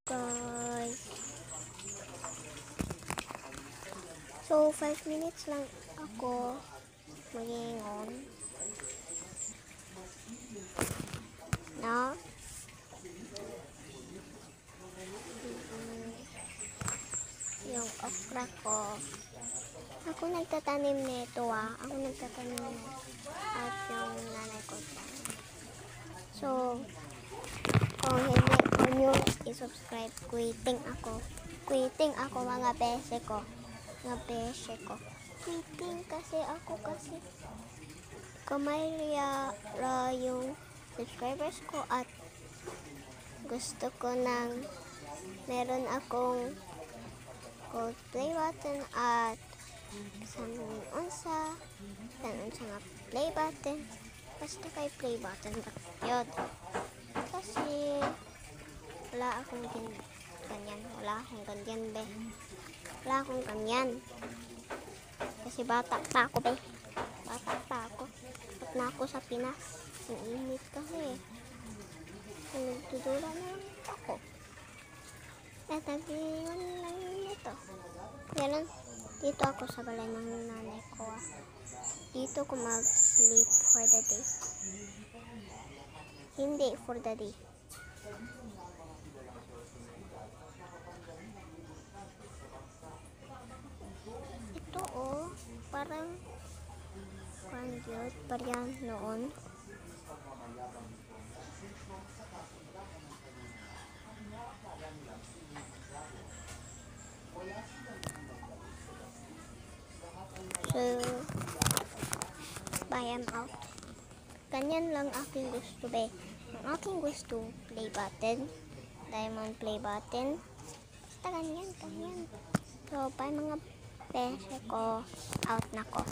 guys. So 5 minutes lang ako mag-iingon. No? Yung okra ko. Ako nagtatanim nito Ako nagtatanim nito. At yung nanay ko dyan. So, kung hindi ko nyo i-subscribe, quitting ako mga bese ko. Quitting kasi kumayra yung subscribers ko at gusto ko ng meron akong gold play button at saming unsa nga play button basta kay play button yun kasi wala akong ganyan kasi bata pa ako at na ako sa Pinas ang init kasi nagdudula na lang ako at nag-iwan lang nito ganun. Dito ako sa balay ng nanay ko Dito ko mag-sleep for the day. Hindi for the day. Ito parang pangyot pa yan noon. So, bye, I'm out. Ganyan lang aking gusto be. Ang aking gusto, play button. Diamond play button. Basta ganyan. So, bye mga bese ko. Out na ko.